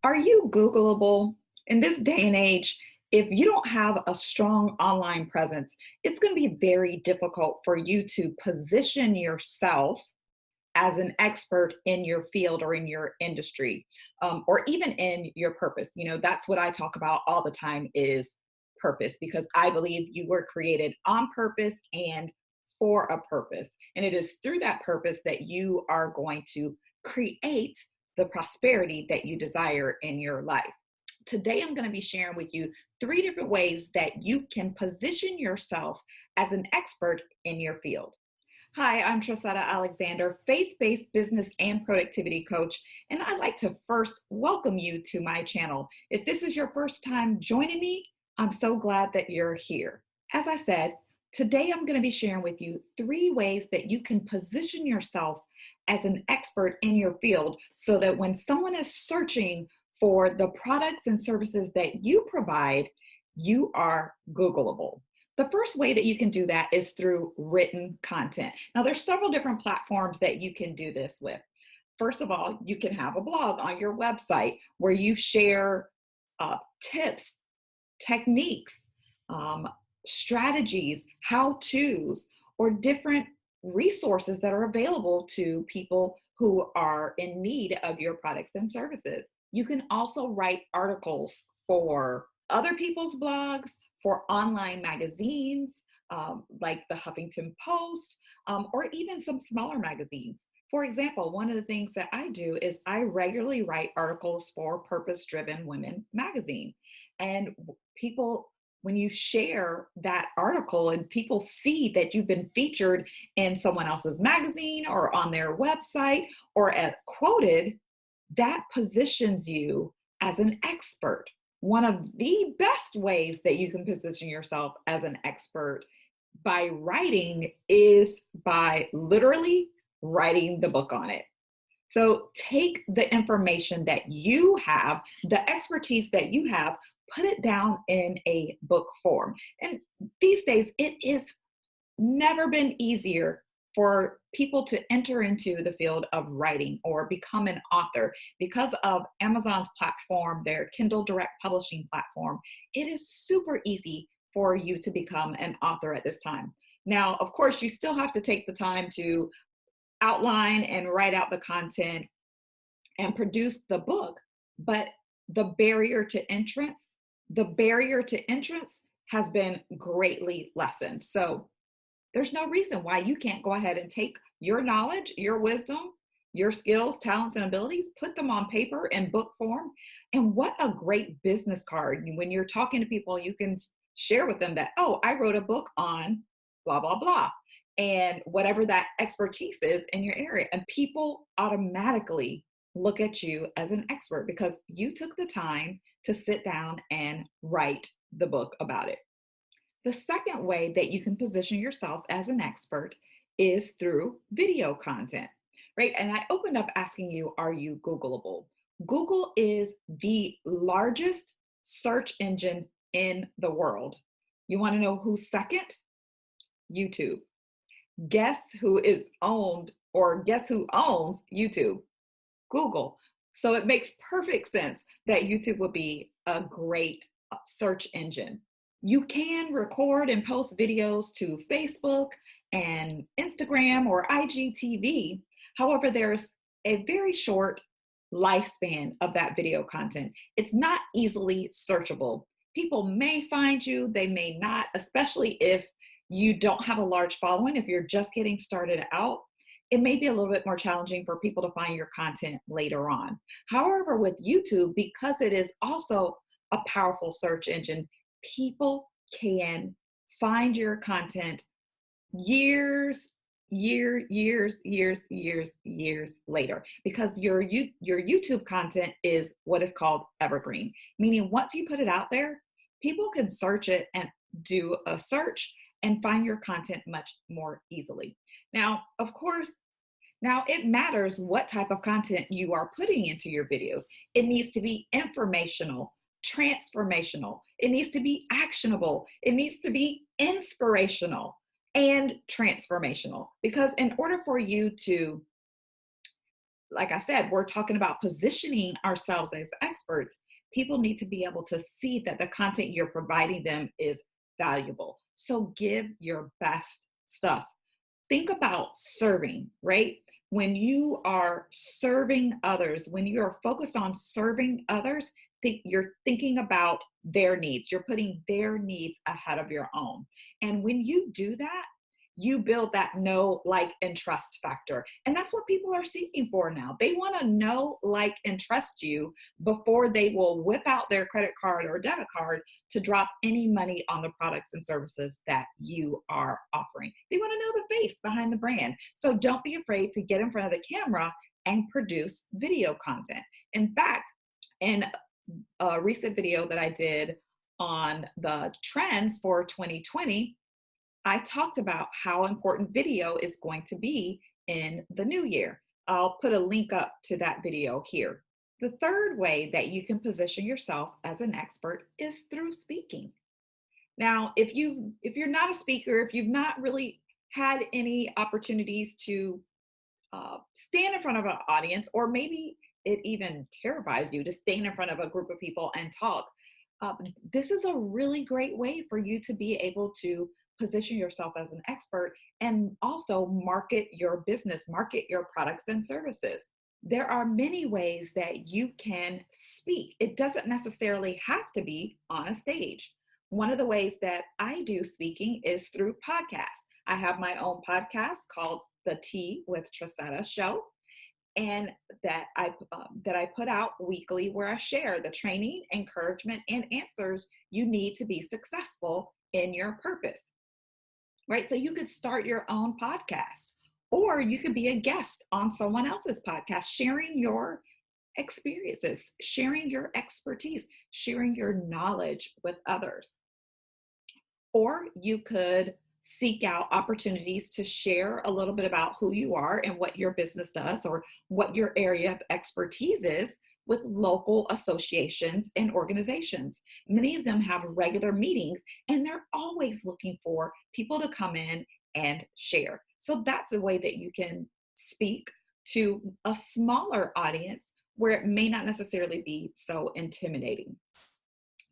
Are you Googleable? In this day and age, if you don't have a strong online presence, it's going to be very difficult for you to position yourself as an expert in your field or in your industry, or even in your purpose. That's what I talk about all the time is purpose, because I believe you were created on purpose and for a purpose. And it is through that purpose that you are going to create the prosperity that you desire in your life. Today, I'm going to be sharing with you 3 different ways that you can position yourself as an expert in your field. Hi, I'm Trasetta Alexander, faith-based business and productivity coach, and I'd like to first welcome you to my channel. If this is your first time joining me, I'm so glad that you're here. As I said, today I'm going to be sharing with you 3 ways that you can position yourself as an expert in your field so that when someone is searching for the products and services that you provide, you are Googleable. The first way that you can do that is through written content. Now, there's several different platforms that you can do this with. First of all, you can have a blog on your website where you share tips, techniques, strategies, how-tos, or different resources that are available to people who are in need of your products and services. You can also write articles for other people's blogs, for online magazines like the Huffington Post, or even some smaller magazines. For example, one of the things that I do is I regularly write articles for Purpose Driven Women magazine. And people, when you share that article and people see that you've been featured in someone else's magazine or on their website or quoted, that positions you as an expert. One of the best ways that you can position yourself as an expert by writing is by literally writing the book on it. So take the information that you have, the expertise that you have, put it down in a book form. And these days, it is never been easier for people to enter into the field of writing or become an author. Because of Amazon's platform, their Kindle Direct Publishing platform, it is super easy for you to become an author at this time. Now, of course, you still have to take the time to outline and write out the content and produce the book, but the barrier to entrance, has been greatly lessened. So there's no reason why you can't go ahead and take your knowledge, your wisdom, your skills, talents, and abilities, put them on paper in book form. And what a great business card. When you're talking to people, you can share with them that, oh, I wrote a book on blah, blah, blah, and whatever that expertise is in your area. And people automatically look at you as an expert because you took the time to sit down and write the book about it. The second way that you can position yourself as an expert is through video content, right? And I opened up asking you, are you Googleable? Google is the largest search engine in the world. You want to know who's second? YouTube. Guess who is owned, or guess who owns YouTube? Google. So it makes perfect sense that YouTube would be a great search engine. You can record and post videos to Facebook and Instagram or IGTV. However, there's a very short lifespan of that video content. It's not easily searchable. People may find you, they may not, especially if you don't have a large following. If you're just getting started out, it may be a little bit more challenging for people to find your content later on. However, with YouTube, because it is also a powerful search engine, people can find your content years later, because your YouTube content is what is called evergreen, meaning once you put it out there, people can search it and do a search and find your content much more easily. Now, of course, it matters what type of content you are putting into your videos. It needs to be informational, transformational. It needs to be actionable. It needs to be inspirational and transformational. Because in order for you to like I said, we're talking about positioning ourselves as experts. People need to be able to see that the content you're providing them is valuable. So give your best stuff. Think about serving, right? When you are serving others, when you're focused on serving others, you're thinking about their needs. You're putting their needs ahead of your own. And when you do that, you build that know, like, and trust factor. And that's what people are seeking for now. They want to know, like, and trust you before they will whip out their credit card or debit card to drop any money on the products and services that you are offering. They want to know the face behind the brand. So don't be afraid to get in front of the camera and produce video content. In fact, in a recent video that I did on the trends for 2020, I talked about how important video is going to be in the new year. I'll put a link up to that video here. The third way that you can position yourself as an expert is through speaking. Now, if you're not a speaker, if you've not really had any opportunities to stand in front of an audience, or maybe it even terrifies you to stand in front of a group of people and talk, this is a really great way for you to be able to position yourself as an expert and also market your business, market your products and services. There are many ways that you can speak. It doesn't necessarily have to be on a stage. One of the ways that I do speaking is through podcasts. I have my own podcast called The Tea with Trasetta Show, and that I put out weekly, where I share the training, encouragement, and answers you need to be successful in your purpose. Right? So you could start your own podcast, or you could be a guest on someone else's podcast, sharing your experiences, sharing your expertise, sharing your knowledge with others. Or you could seek out opportunities to share a little bit about who you are and what your business does, or what your area of expertise is, with local associations and organizations. Many of them have regular meetings, and they're always looking for people to come in and share. So that's a way that you can speak to a smaller audience where it may not necessarily be so intimidating.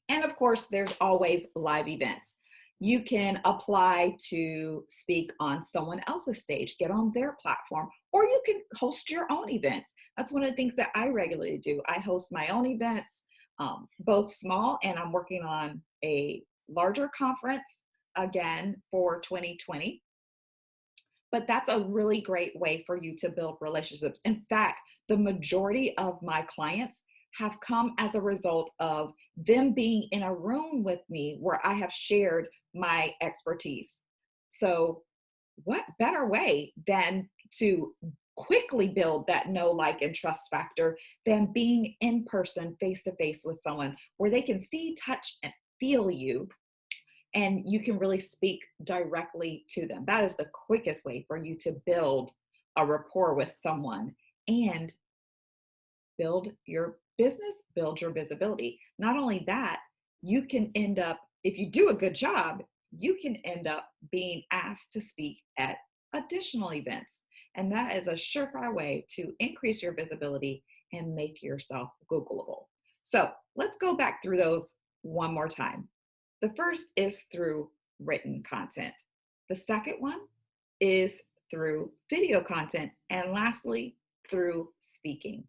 And of course, there's always live events. You can apply to speak on someone else's stage, get on their platform, or you can host your own events. That's one of the things that I regularly do. I host my own events, both small, and I'm working on a larger conference again for 2020. But that's a really great way for you to build relationships. In fact, the majority of my clients have come as a result of them being in a room with me where I have shared my expertise. So what better way than to quickly build that know, like, and trust factor than being in person, face to face with someone where they can see, touch, and feel you, and you can really speak directly to them. That is the quickest way for you to build a rapport with someone and build your business, build your visibility. Not only that, you can end up, if you do a good job, you can end up being asked to speak at additional events. And that is a surefire way to increase your visibility and make yourself Googleable. So let's go back through those one more time. The first is through written content. The second one is through video content. And lastly, through speaking.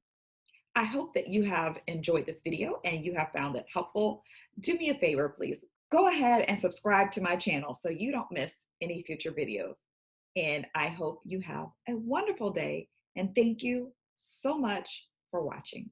I hope that you have enjoyed this video and you have found it helpful. Do me a favor, please. Go ahead and subscribe to my channel so you don't miss any future videos. And I hope you have a wonderful day. And thank you so much for watching.